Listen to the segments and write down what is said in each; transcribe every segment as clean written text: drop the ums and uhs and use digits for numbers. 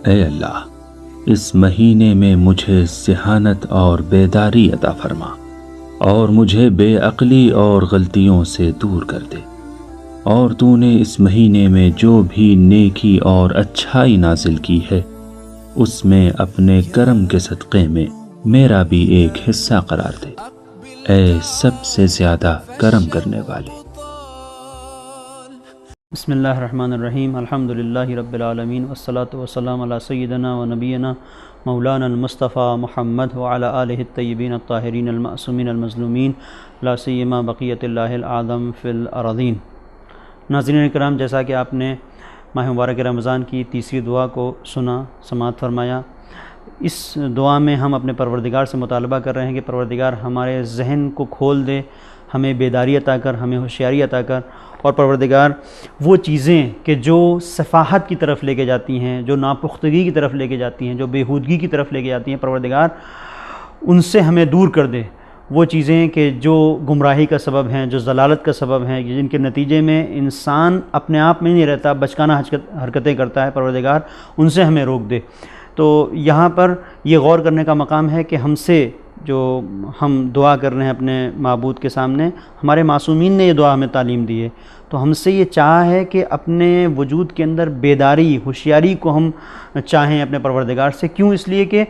اے اللہ، اس مہینے میں مجھے ذہانت اور بیداری عطا فرما اور مجھے بے عقلی اور غلطیوں سے دور کر دے، اور تو نے اس مہینے میں جو بھی نیکی اور اچھائی نازل کی ہے اس میں اپنے کرم کے صدقے میں میرا بھی ایک حصہ قرار دے، اے سب سے زیادہ کرم کرنے والے۔ بسم اللہ الرحمن الرحیم، الحمدللہ رب العالمین، والصلاة والسلام علی سیدنا و نبینا مولانا المصطفیٰ محمد وعلی آلہ الطیبین الطاہرین المعصومین المظلومین، لا سیما بقیت اللہ الاعظم فی الارضین۔ ناظرین کرام، جیسا کہ آپ نے ماہ مبارک رمضان کی تیسری دعا کو سنا، سماعت فرمایا، اس دعا میں ہم اپنے پروردگار سے مطالبہ کر رہے ہیں کہ پروردگار ہمارے ذہن کو کھول دے، ہمیں بیداری عطا کر، ہمیں ہوشیاری عطا کر، اور پروردگار وہ چیزیں کہ جو سفاہت کی طرف لے کے جاتی ہیں، جو ناپختگی کی طرف لے کے جاتی ہیں، جو بےہودگی کی طرف لے کے جاتی ہیں، پروردگار ان سے ہمیں دور کر دے۔ وہ چیزیں کہ جو گمراہی کا سبب ہیں، جو ضلالت کا سبب ہیں، جن کے نتیجے میں انسان اپنے آپ میں نہیں رہتا، بچکانہ حرکتیں کرتا ہے، پروردگار ان سے ہمیں روک دے۔ تو یہاں پر یہ غور کرنے کا مقام ہے کہ ہم سے جو ہم دعا کر رہے ہیں اپنے معبود کے سامنے، ہمارے معصومین نے یہ دعا ہمیں تعلیم دی ہے، تو ہم سے یہ چاہ ہے کہ اپنے وجود کے اندر بیداری، ہوشیاری کو ہم چاہیں اپنے پروردگار سے۔ کیوں؟ اس لیے کہ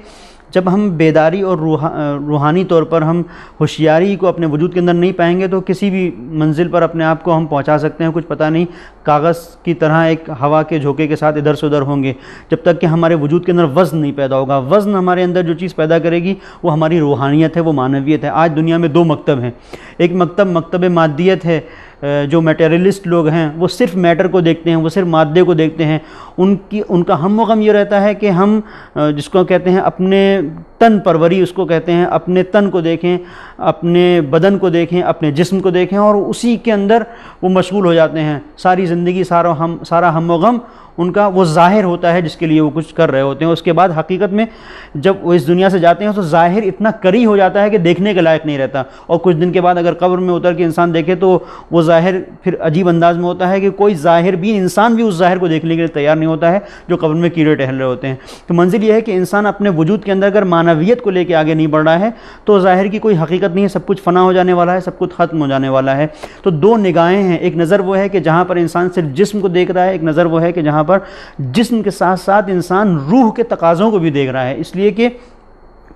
جب ہم بیداری اور روحانی طور پر ہم ہوشیاری کو اپنے وجود کے اندر نہیں پائیں گے تو کسی بھی منزل پر اپنے آپ کو ہم پہنچا سکتے ہیں، کچھ پتہ نہیں، کاغذ کی طرح ایک ہوا کے جھونکے کے ساتھ ادھر سے ادھر ہوں گے، جب تک کہ ہمارے وجود کے اندر وزن نہیں پیدا ہوگا۔ وزن ہمارے اندر جو چیز پیدا کرے گی وہ ہماری روحانیت ہے، وہ معنویت ہے۔ آج دنیا میں دو مکتب ہیں، ایک مکتب مادیت ہے، جو میٹیریلسٹ لوگ ہیں وہ صرف میٹر کو دیکھتے ہیں، وہ صرف مادے کو دیکھتے ہیں، ان کا ہم و غم یہ رہتا ہے کہ ہم جس کو کہتے ہیں اپنے تن پروری، اس کو کہتے ہیں اپنے تن کو دیکھیں، اپنے بدن کو دیکھیں، اپنے جسم کو دیکھیں، اور اسی کے اندر وہ مشغول ہو جاتے ہیں۔ ساری زندگی سارا ہم و غم ان کا وہ ظاہر ہوتا ہے جس کے لیے وہ کچھ کر رہے ہوتے ہیں۔ اس کے بعد حقیقت میں جب وہ اس دنیا سے جاتے ہیں تو ظاہر اتنا کری ہو جاتا ہے کہ دیکھنے کے لائق نہیں رہتا، اور کچھ دن کے بعد اگر قبر میں اتر کے انسان دیکھے تو وہ ظاہر پھر عجیب انداز میں ہوتا ہے کہ کوئی ظاہر بھی انسان بھی اس ظاہر کو دیکھنے کے لیے تیار نہیں ہوتا ہے جو قبر میں کیڑے ٹہل رہے ہوتے ہیں۔ تو منزل یہ ہے کہ انسان اپنے وجود کے اندر اگر معنویت کو لے کے آگے نہیں بڑھ رہا ہے تو ظاہر کی کوئی حقیقت نہیں ہے، سب کچھ فنا ہو جانے والا ہے، سب کچھ ختم ہو جانے والا ہے۔ تو دو نگاہیں ہیں، ایک نظر وہ ہے کہ جہاں پر انسان صرف جسم کو دیکھ رہا ہے، ایک نظر وہ ہے کہ جہاں پر جسم کے ساتھ ساتھ انسان روح کے تقاضوں کو بھی دیکھ رہا ہے۔ اس لیے کہ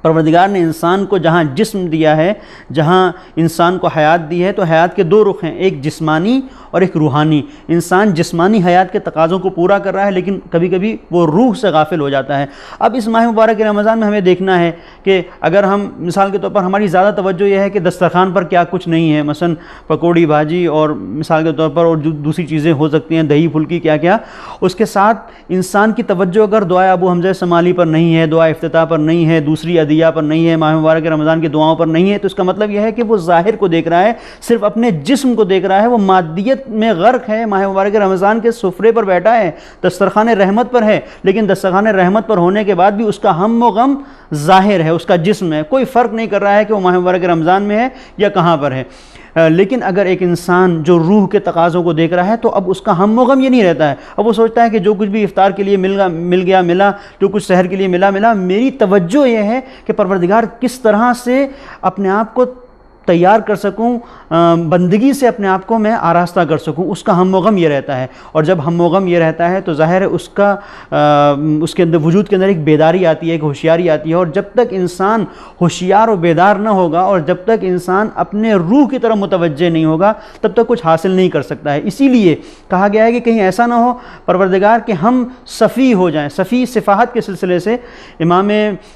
پروردگار نے انسان کو جہاں جسم دیا ہے، جہاں انسان کو حیات دی ہے، تو حیات کے دو رخ ہیں، ایک جسمانی اور ایک روحانی۔ انسان جسمانی حیات کے تقاضوں کو پورا کر رہا ہے لیکن کبھی کبھی وہ روح سے غافل ہو جاتا ہے۔ اب اس ماہ مبارک رمضان میں ہمیں دیکھنا ہے کہ اگر ہم مثال کے طور پر ہماری زیادہ توجہ یہ ہے کہ دسترخوان پر کیا کچھ نہیں ہے، مثلا پکوڑی بھاجی اور مثال کے طور پر اور جو دوسری چیزیں ہو سکتی ہیں، دہی پھلکی کیا، اس کے ساتھ انسان کی توجہ اگر دعائے ابو حمزہ شمالی پر نہیں ہے، دعا افتتاح پر نہیں ہے، دوسری ادعیہ پر نہیں ہے، ماہ مبارک رمضان کی دعاؤں پر نہیں ہے، تو اس کا مطلب یہ ہے کہ وہ ظاہر کو دیکھ رہا ہے، صرف اپنے جسم کو دیکھ رہا ہے، وہ مادیت میں غرق ہے، ماہ مبارک رمضان کے سفرے پر بیٹھا ہے، دسترخوان رحمت پر ہے، لیکن دسترخوان رحمت پر ہونے کے بعد بھی اس کا ہم و غم ظاہر ہے، اس کا جسم ہے، کوئی فرق نہیں کر رہا ہے کہ وہ ماہ مبارک رمضان میں ہے یا کہاں پر ہے۔ لیکن اگر ایک انسان جو روح کے تقاضوں کو دیکھ رہا ہے تو اب اس کا ہم و غم یہ نہیں رہتا ہے، اب وہ سوچتا ہے کہ جو کچھ بھی افطار کے لیے ملا، جو کچھ سحر کے لیے ملا، میری توجہ یہ ہے کہ پروردگار کس طرح سے اپنے آپ کو تیار کر سکوں، بندگی سے اپنے آپ کو میں آراستہ کر سکوں، اس کا ہم و غم یہ رہتا ہے۔ اور جب ہم و غم یہ رہتا ہے تو ظاہر ہے اس کے اندر وجود کے اندر ایک بیداری آتی ہے، ایک ہوشیاری آتی ہے، اور جب تک انسان ہوشیار و بیدار نہ ہوگا اور جب تک انسان اپنے روح کی طرف متوجہ نہیں ہوگا تب تک کچھ حاصل نہیں کر سکتا ہے۔ اسی لیے کہا گیا ہے کہ کہیں ایسا نہ ہو پروردگار کہ ہم صفی ہو جائیں۔ صفی صفاحت کے سلسلے سے امام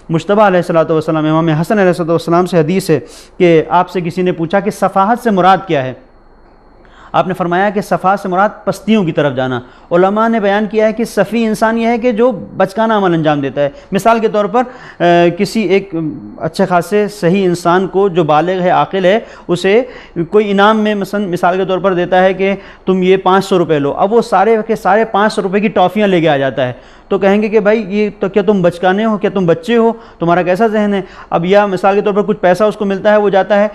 مجتبیٰ علیہ السلام، امام حسن علیہ السلام سے حدیث ہے کہ آپ سے کسی نے پوچھا کہ صفاحت سے مراد کیا ہے؟ آپ نے فرمایا کہ صفا سے مراد پستیوں کی طرف جانا۔ علماء نے بیان کیا ہے کہ صفی انسان یہ ہے کہ جو بچکانہ عمل انجام دیتا ہے۔ مثال کے طور پر کسی ایک اچھے خاصے صحیح انسان کو جو بالغ ہے، عاقل ہے، اسے کوئی انعام میں مثال کے طور پر دیتا ہے کہ تم یہ 500 روپے لو، اب وہ سارے کے سارے 500 روپے کی ٹافیاں لے کے آ جاتا ہے، تو کہیں گے کہ بھائی یہ تو کیا تم بچکانے ہو، کیا تم بچے ہو، تمہارا کیسا ذہن ہے؟ اب یا مثال کے طور پر کچھ پیسہ اس کو ملتا ہے، وہ جاتا ہے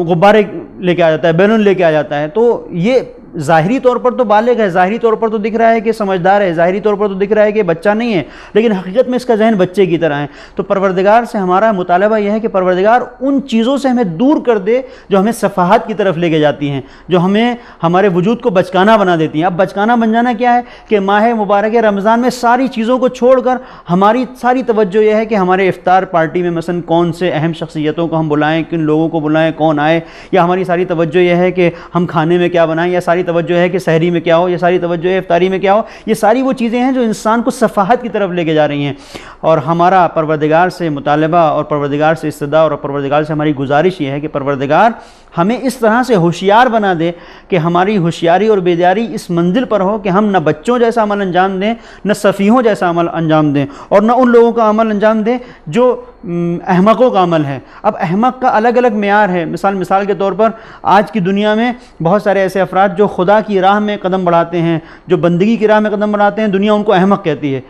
غبارے لے کے آ جاتا ہے، بیلون لے کے آ جاتا ہے، تو یہ ظاہری طور پر تو بالغ ہے، ظاہری طور پر تو دکھ رہا ہے کہ سمجھدار ہے، ظاہری طور پر تو دکھ رہا ہے کہ بچہ نہیں ہے، لیکن حقیقت میں اس کا ذہن بچے کی طرح ہے۔ تو پروردگار سے ہمارا مطالبہ یہ ہے کہ پروردگار ان چیزوں سے ہمیں دور کر دے جو ہمیں سفاہت کی طرف لے کے جاتی ہیں، جو ہمیں ہمارے وجود کو بچکانا بنا دیتی ہیں۔ اب بچکانا بن جانا کیا ہے کہ ماہ مبارک رمضان میں ساری چیزوں کو چھوڑ کر ہماری ساری توجہ یہ ہے کہ ہمارے افطار پارٹی میں مثلا کون سے اہم شخصیتوں کو ہم بلائیں، کن لوگوں کو بلائیں، کون آئے، یا ہماری ساری توجہ یہ ہے کہ ہم کھانے میں کیا بنائیں، یا ساری توجہ ہے کہ سحری میں کیا ہو، یا ساری توجہ ہے افطاری میں کیا ہو۔ یہ ساری وہ چیزیں ہیں جو انسان کو سفاہت کی طرف لے کے جا رہی ہیں، اور ہمارا پروردگار سے مطالبہ اور پروردگار سے استدعا اور پروردگار سے ہماری گزارش یہ ہے کہ پروردگار ہمیں اس طرح سے ہوشیار بنا دے کہ ہماری ہوشیاری اور بیداری اس منزل پر ہو کہ ہم نہ بچوں جیسا عمل انجام دیں، نہ سفیہوں جیسا عمل انجام دیں، اور نہ ان لوگوں کا عمل انجام دیں جو احمقوں کا عمل ہے۔ اب احمق کا الگ الگ معیار ہے۔ مثال کے طور پر آج کی دنیا میں بہت سارے ایسے افراد جو خدا کی راہ میں قدم بڑھاتے ہیں، جو بندگی کی راہ میں قدم بڑھاتے ہیں، دنیا ان کو احمق کہتی ہے،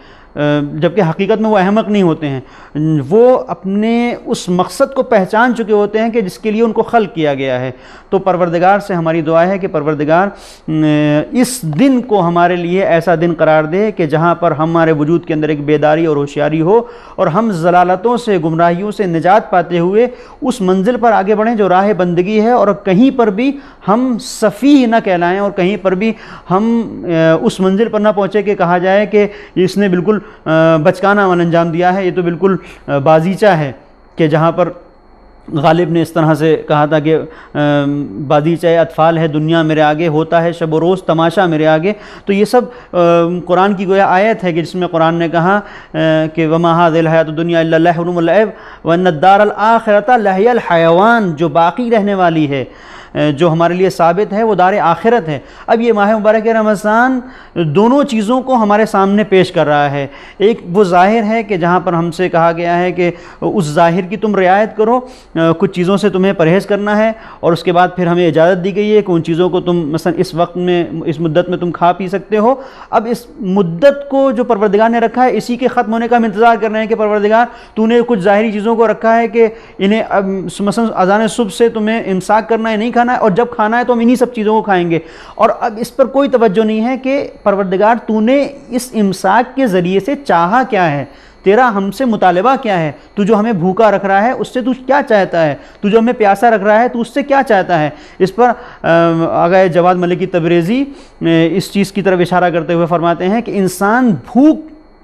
جبکہ حقیقت میں وہ احمق نہیں ہوتے ہیں۔ وہ اپنے اس مقصد کو پہچان چکے ہوتے ہیں کہ جس کے لیے ان کو خلق کیا گیا ہے۔ تو پروردگار سے ہماری دعا ہے کہ پروردگار اس دن کو ہمارے لیے ایسا دن قرار دے کہ جہاں پر ہمارے وجود کے اندر ایک بیداری اور ہوشیاری ہو، اور ہم ضلالتوں سے، گمراہیوں سے نجات پاتے ہوئے اس منزل پر آگے بڑھیں جو راہ بندگی ہے، اور کہیں پر بھی ہم سفیہ نہ کہلائیں، اور کہیں پر بھی ہم اس منزل پر نہ پہنچے کہ کہا جائے کہ اس نے بالکل بچکانہ عمل انجام دیا ہے، یہ تو بالکل بازیچہ ہے، کہ جہاں پر غالب نے اس طرح سے کہا تھا کہ بازیچہ اطفال ہے دنیا میرے آگے، ہوتا ہے شب و روز تماشا میرے آگے۔ تو یہ سب قرآن کی گویا آیت ہے کہ جس میں قرآن نے کہا کہ وما هذه الحیاۃ الدنیا الا لہو ولعب وان الدار الاخرۃ لہی الحیوان، جو باقی رہنے والی ہے، جو ہمارے لیے ثابت ہے، وہ دار آخرت ہے۔ اب یہ ماہ مبارک رمضان دونوں چیزوں کو ہمارے سامنے پیش کر رہا ہے۔ ایک وہ ظاہر ہے کہ جہاں پر ہم سے کہا گیا ہے کہ اس ظاہر کی تم رعایت کرو، کچھ چیزوں سے تمہیں پرہیز کرنا ہے، اور اس کے بعد پھر ہمیں اجازت دی گئی ہے کہ ان چیزوں کو تم مثلا اس وقت میں، اس مدت میں تم کھا پی سکتے ہو۔ اب اس مدت کو جو پروردگار نے رکھا ہے، اسی کے ختم ہونے کا ہم انتظار کر رہے ہیں کہ پروردگار تو نے کچھ ظاہری چیزوں کو رکھا ہے کہ انہیں مثلا اذان صبح سے تمہیں امساک کرنا ہے، نہیں کھانا ہے، اور جب کھانا ہے تو ہم انہی سب چیزوں کو کھائیں گے۔ اور اب اس پر کوئی توجہ نہیں ہے کہ پروردگار تو نے اس امساک کے ذریعے سے چاہا کیا ہے، تیرا ہم سے مطالبہ کیا ہے، تو جو ہمیں بھوکا رکھ رہا ہے اس سے تو کیا چاہتا ہے، تو جو ہمیں پیاسا رکھ رہا ہے تو اس سے کیا چاہتا ہے۔ اس پر آغا جواد ملکی تبریزی اس چیز کی طرف اشارہ کرتے ہوئے فرماتے ہیں کہ انسان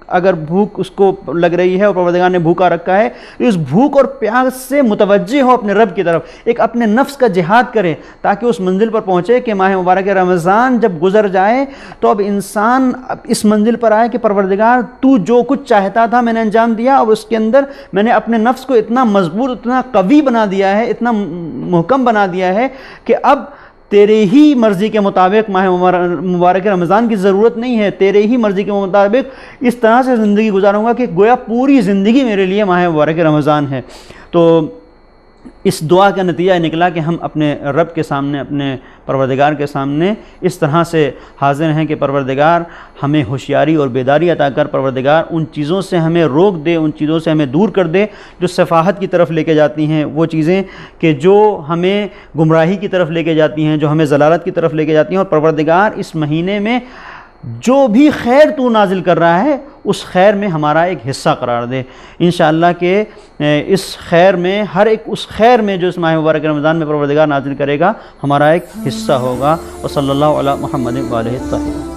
اگر بھوک اس کو لگ رہی ہے اور پروردگار نے بھوکا رکھا ہے، اس بھوک اور پیاس سے متوجہ ہو اپنے رب کی طرف، ایک اپنے نفس کا جہاد کرے تاکہ اس منزل پر پہنچے کہ ماہ مبارک رمضان جب گزر جائے تو اب انسان اس منزل پر آئے کہ پروردگار تو جو کچھ چاہتا تھا میں نے انجام دیا، اور اس کے اندر میں نے اپنے نفس کو اتنا مضبوط، اتنا قوی بنا دیا ہے، اتنا محکم بنا دیا ہے کہ اب تیرے ہی مرضی کے مطابق ماہ مبارک رمضان کی ضرورت نہیں ہے، تیرے ہی مرضی کے مطابق اس طرح سے زندگی گزاروں گا کہ گویا پوری زندگی میرے لیے ماہ مبارک رمضان ہے۔ تو اس دعا کا نتیجہ نکلا کہ ہم اپنے رب کے سامنے، اپنے پروردگار کے سامنے اس طرح سے حاضر ہیں کہ پروردگار ہمیں ہوشیاری اور بیداری عطا کر، پروردگار ان چیزوں سے ہمیں روک دے، ان چیزوں سے ہمیں دور کر دے جو سفاہت کی طرف لے کے جاتی ہیں، وہ چیزیں کہ جو ہمیں گمراہی کی طرف لے کے جاتی ہیں، جو ہمیں ضلالت کی طرف لے کے جاتی ہیں، اور پروردگار اس مہینے میں جو بھی خیر تو نازل کر رہا ہے اس خیر میں ہمارا ایک حصہ قرار دے انشاءاللہ، کہ اس خیر میں، ہر ایک اس خیر میں جو اس ماہ مبارک رمضان میں پروردگار نازل کرے گا ہمارا ایک حصہ ہوگا۔ وصلی اللہ علی محمد وآلہ الطاہرین۔